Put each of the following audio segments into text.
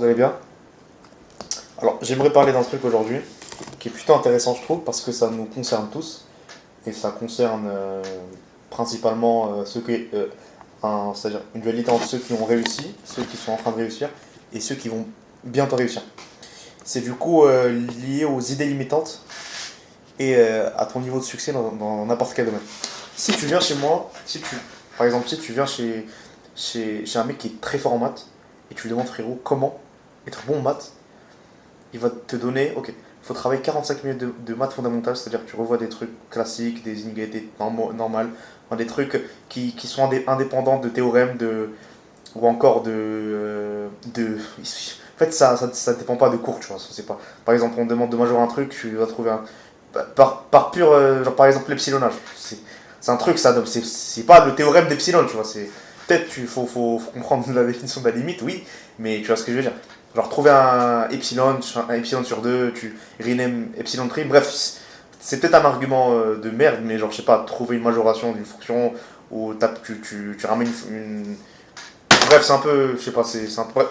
Vous allez bien? Alors, j'aimerais parler d'un truc aujourd'hui qui est plutôt intéressant, je trouve, parce que ça nous concerne tous et ça concerne principalement c'est-à-dire une dualité entre ceux qui ont réussi, ceux qui sont en train de réussir et ceux qui vont bientôt réussir. C'est du coup lié aux idées limitantes et à ton niveau de succès dans n'importe quel domaine. Si tu viens chez moi, par exemple, si tu viens chez un mec qui est très fort en maths et tu lui demandes, frérot, comment être bon en maths, il va te donner, ok, il faut travailler 45 minutes de maths fondamentales, c'est-à-dire que tu revois des trucs classiques, des inégalités normales, des trucs qui sont indépendants de théorèmes, ou encore En fait, ça dépend pas de cours, tu vois. C'est pas, par exemple, on te demande de majorer un truc, tu vas trouver un. Par pur. Genre, par exemple, l'epsilonage. C'est un truc, c'est pas le théorème d'epsilon, tu vois. Peut-être qu'il faut comprendre la définition de la limite, oui, mais tu vois ce que je veux dire. Genre, trouver un epsilon sur 2, tu rename epsilon prime, bref, c'est peut-être un argument de merde, mais genre, je sais pas, trouver une majoration d'une fonction, ou tu ramènes bref, c'est un peu. Je sais pas, c'est un peu. Bref,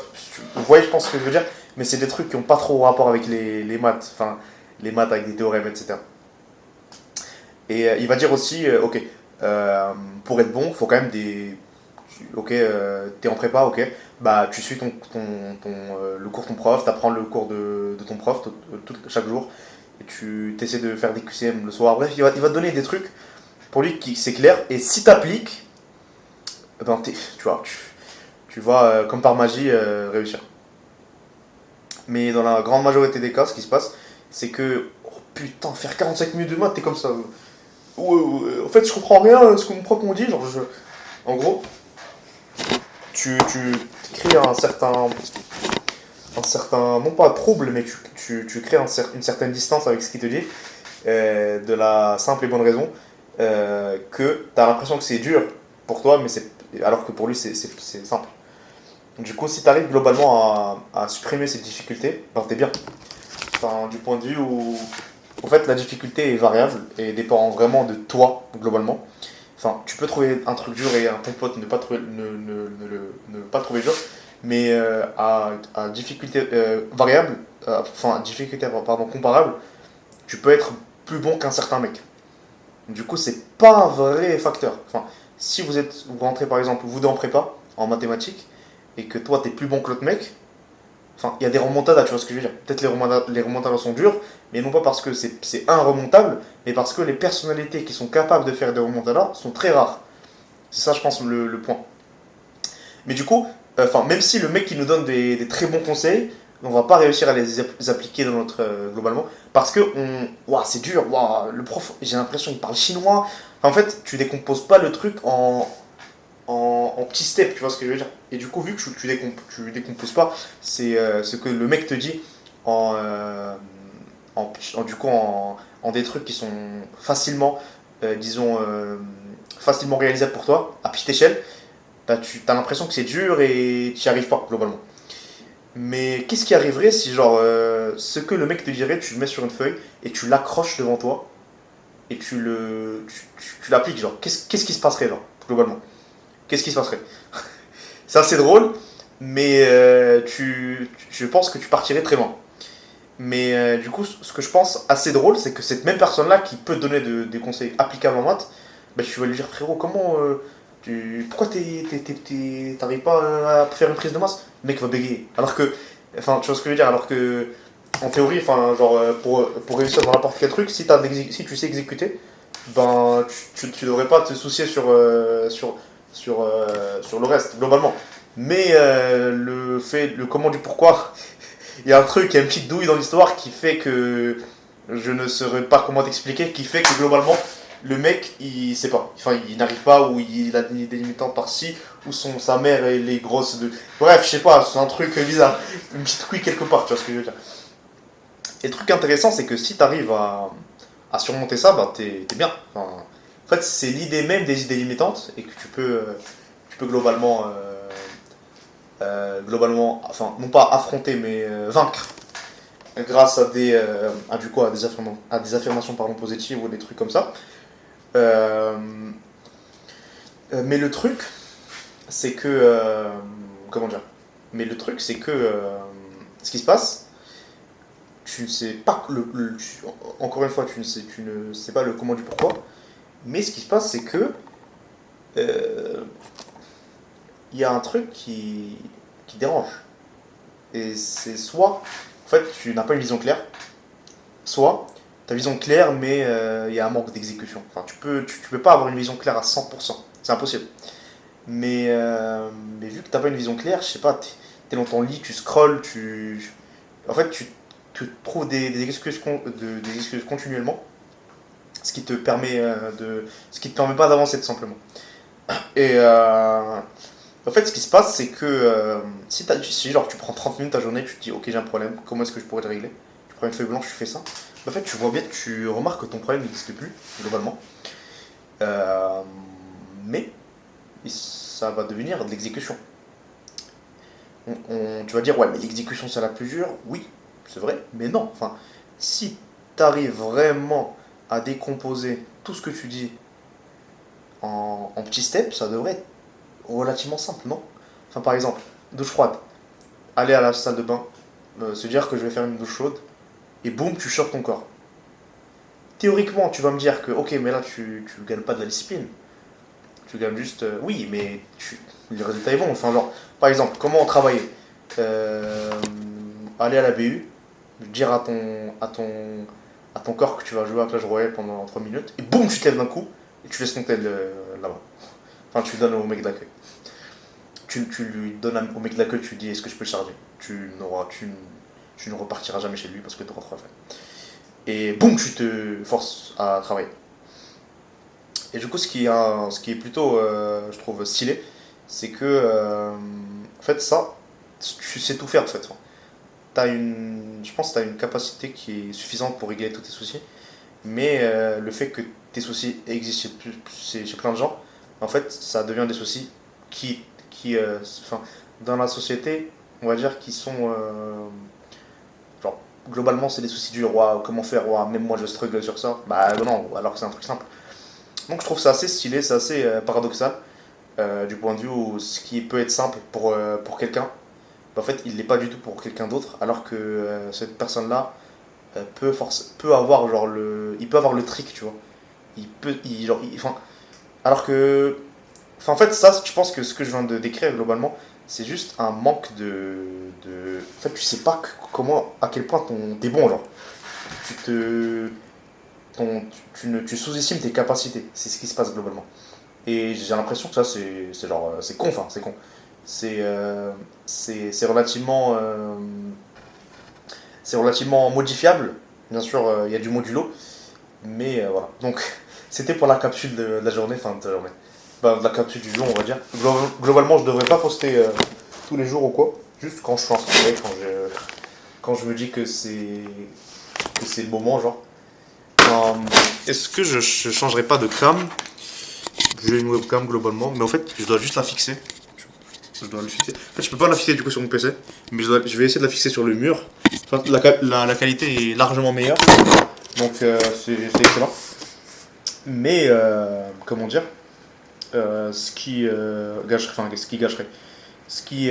vous voyez, je pense ce que je veux dire, mais c'est des trucs qui ont pas trop rapport avec les maths, enfin, les maths avec des théorèmes, etc. Et il va dire aussi, ok, pour être bon, il faut quand même des. Ok, t'es en prépa, ok, bah tu suis le cours de ton prof, t'apprends le cours de ton prof chaque jour, et tu essaies de faire des QCM le soir. Bref, il va te donner des trucs pour lui qui c'est clair, et si t'appliques, eh ben tu vois, tu vas comme par magie réussir. Mais dans la grande majorité des cas, ce qui se passe, c'est que, oh putain, faire 45 minutes de maths, t'es comme ça. En fait, je comprends rien à ce que mon prof m'ont dit. En gros, tu crées non pas trouble, mais tu crées une certaine distance avec ce qu'il te dit, de la simple et bonne raison que tu as l'impression que c'est dur pour toi, alors que pour lui, c'est simple. Du coup, si tu arrives globalement à supprimer cette difficulté, ben t'es bien. Enfin, du point de vue où, en fait, la difficulté est variable et dépend vraiment de toi, globalement. Enfin, tu peux trouver un truc dur et un ton pote ne pas le trouver dur, mais à difficulté variable, enfin, difficulté pardon, comparable, tu peux être plus bon qu'un certain mec. Du coup, c'est pas un vrai facteur. Enfin, si vous rentrez par exemple, vous deux en prépa, en mathématiques, et que toi t'es plus bon que l'autre mec, enfin, il y a des remontadas, tu vois ce que je veux dire. Peut-être les remontadas sont dures, mais non pas parce que c'est un remontable, mais parce que les personnalités qui sont capables de faire des remontadas sont très rares. C'est ça, je pense, le point. Mais du coup, même si le mec qui nous donne des très bons conseils, on va pas réussir à les appliquer dans notre globalement, parce que ouah, c'est dur. Ouah, le prof, j'ai l'impression qu'il parle chinois. En fait, tu décomposes pas le truc en petits steps, tu vois ce que je veux dire. Et du coup, vu que tu décomposes pas, c'est ce que le mec te dit en, euh, du coup, en des trucs qui sont facilement, disons, facilement réalisables pour toi, à petite échelle, bah, tu as l'impression que c'est dur et tu n'y arrives pas, globalement. Mais qu'est-ce qui arriverait si, genre, ce que le mec te dirait, tu le mets sur une feuille et tu l'accroches devant toi et tu l'appliques, genre, qu'est-ce qui se passerait, genre, globalement? Qu'est-ce qui se passerait? C'est assez drôle, mais je pense que tu partirais très loin. Mais du coup, ce que je pense assez drôle, c'est que cette même personne-là qui peut te donner des conseils applicables en maths, bah, tu vas lui dire, frérot, pourquoi t'arrives pas à faire une prise de masse? Le mec va bégayer. Alors que, enfin, tu vois ce que je veux dire? Alors que, en théorie, enfin, genre, pour réussir dans n'importe quel truc, si tu sais exécuter, ben, tu devrais pas te soucier sur le reste, globalement. Mais le comment du pourquoi, il y a un truc, il y a une petite douille dans l'histoire qui fait que je ne saurais pas comment t'expliquer, qui fait que globalement, le mec, il sait pas. Enfin, il n'arrive pas, ou il a des limitants par-ci, ou sa mère, elle est grosse de. Bref, je sais pas, c'est un truc bizarre. Une petite couille quelque part, tu vois ce que je veux dire. Et le truc intéressant, c'est que si t'arrives à surmonter ça, bah t'es bien. Enfin, en fait, c'est l'idée même des idées limitantes, et que tu peux globalement, enfin, non pas affronter, mais vaincre grâce à des affirmations pardon, positives ou des trucs comme ça. Euh, mais le truc, c'est que. Comment dire? Mais le truc, c'est que. Ce qui se passe, tu ne sais pas encore une fois, tu ne sais pas le comment du pourquoi, mais ce qui se passe, c'est que euh, il y a un truc qui dérange. Et c'est soit, en fait, tu n'as pas une vision claire, soit ta vision claire, mais il y a un manque d'exécution. Enfin, tu peux pas avoir une vision claire à 100%, c'est impossible. Mais vu que tu n'as pas une vision claire, je sais pas, t'es dans ton lit, tu scrolles, en fait, tu trouves des excuses, des excuses continuellement, ce qui te permet ce qui te permet pas d'avancer tout simplement. Et en fait, ce qui se passe, c'est que si genre tu prends 30 minutes ta journée, tu te dis ok j'ai un problème, comment est-ce que je pourrais le régler? Tu prends une feuille blanche, tu fais ça. En fait, tu vois bien, tu remarques que ton problème n'existe plus globalement. Euh, mais ça va devenir de l'exécution. Tu vas dire ouais mais l'exécution c'est la plus dure, oui c'est vrai, mais non. Enfin, si tu arrives vraiment à décomposer tout ce que tu dis en petits steps, ça devrait être relativement simple, non? Enfin, par exemple, douche froide, aller à la salle de bain, se dire que je vais faire une douche chaude, et boum, tu chopes ton corps. Théoriquement, tu vas me dire que, ok, mais là, tu gagnes pas de la discipline. Tu gagnes juste. Oui, mais le résultat est bon. Enfin, genre, par exemple, comment travailler? Euh, Aller à la BU, dire à ton corps que tu vas jouer à Clash Royale pendant 3 minutes, et boum, tu te lèves d'un coup, et tu laisses ton tel là-bas. Enfin, tu donnes au mec d'accueil. Tu lui donnes au mec d'accueil, tu lui dis est-ce que je peux le charger? Tu ne repartiras jamais chez lui parce que tu rentreras fait. Et boum, tu te forces à travailler. Et du coup, ce qui est plutôt, je trouve, stylé, c'est que, en fait, ça, tu sais tout faire, en fait. Je pense que tu as une capacité qui est suffisante pour régler tous tes soucis, mais le fait que tes soucis existent chez plein de gens, en fait, ça devient des soucis enfin, dans la société, on va dire, qui sont, genre, globalement, c'est des soucis du roi, comment faire, roi, même moi je struggle sur ça, bah non, alors que c'est un truc simple. Donc je trouve ça assez stylé, c'est assez paradoxal, du point de vue où ce qui peut être simple pour quelqu'un, bah, en fait, il l'est pas du tout pour quelqu'un d'autre, alors que cette personne-là peut avoir genre il peut avoir le trick, tu vois. Enfin, alors que, enfin, en fait, ça, je pense que ce que je viens de décrire globalement, c'est juste un manque en fait, tu sais pas comment, à quel point t'es bon, genre. Tu te, tu sous-estimes tes capacités. C'est ce qui se passe globalement. Et j'ai l'impression que ça, c'est genre, c'est con, enfin, c'est con. C'est c'est relativement, c'est relativement modifiable. Bien sûr, il y a du modulo, mais voilà. Donc, c'était pour la capsule de la journée, enfin de la journée. Bah, de la capsule du jour, on va dire. Globalement, je devrais pas poster tous les jours ou quoi. Juste quand je suis inspiré, quand je me dis que c'est le moment, genre. Euh, Est-ce que je changerai pas de cam? J'ai une webcam globalement, mais en fait, je dois juste la fixer. Je dois la fixer. En fait, je peux pas la fixer du coup sur mon PC, mais je vais essayer de la fixer sur le mur. Enfin, la qualité est largement meilleure, donc c'est excellent. Mais comment dire, ce qui gâcherait, ce qui,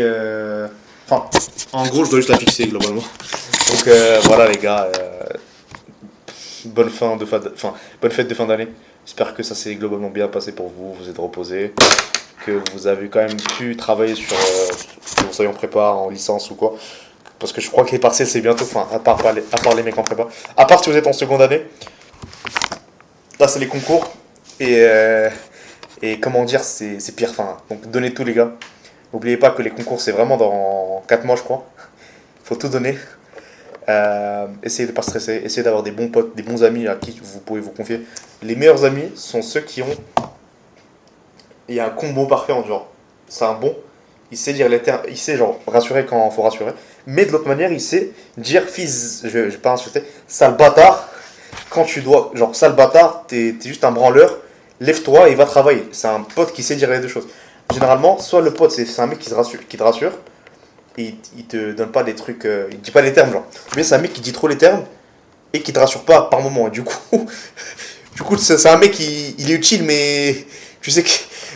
enfin, en gros, je dois juste la fixer globalement. Donc voilà les gars, bonne fête de fin d'année. J'espère que ça s'est globalement bien passé pour vous, vous êtes reposés, que vous avez quand même pu travailler sur, que vous soyez en prépa, en licence ou quoi. Parce que je crois que les partiels c'est bientôt, enfin, à part les mecs en prépa. À part si vous êtes en seconde année, là c'est les concours. Et, comment dire, c'est pire. Enfin, donc donnez tout les gars. N'oubliez pas que les concours c'est vraiment dans 4 mois je crois. Faut tout donner. Essayez de ne pas stresser, essayez d'avoir des bons potes, des bons amis à qui vous pouvez vous confier. Les meilleurs amis sont ceux qui ont. Il y a un combo parfait en genre. C'est un bon, il sait dire les termes, il sait genre rassurer quand il faut rassurer, mais de l'autre manière, il sait dire fils, je vais pas insulter, sale bâtard, quand tu dois. Genre, sale bâtard, t'es juste un branleur, lève-toi et va travailler. C'est un pote qui sait dire les deux choses. Généralement, soit le pote, c'est un mec qui te rassure, et il te donne pas des trucs, il dit pas les termes, genre. Ou bien c'est un mec qui dit trop les termes et qui te rassure pas par moment. Et du coup, c'est un mec qui il est utile, mais tu sais que.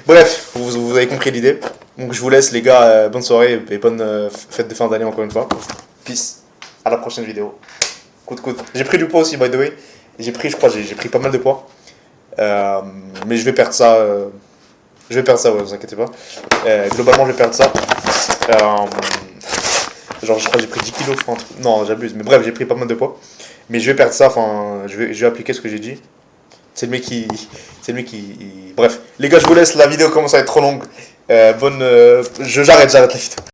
Bref, vous avez compris l'idée. Donc je vous laisse les gars, bonne soirée et bonne fête de fin d'année encore une fois. Peace. À la prochaine vidéo. Coup de coude. J'ai pris du poids aussi, by the way. J'ai pris, je crois, j'ai pris pas mal de poids. Mais je vais perdre ça. Je vais perdre ça, ouais, vous inquiétez pas. Globalement, je vais perdre ça. Genre, je crois que j'ai pris 10 kilos, je crois. Non, j'abuse. Mais bref, j'ai pris pas mal de poids. Mais je vais perdre ça. Enfin, je vais appliquer ce que j'ai dit. C'est le mec qui. C'est le mec qui. Bref, les gars, je vous laisse. La vidéo commence à être trop longue. J'arrête la vidéo.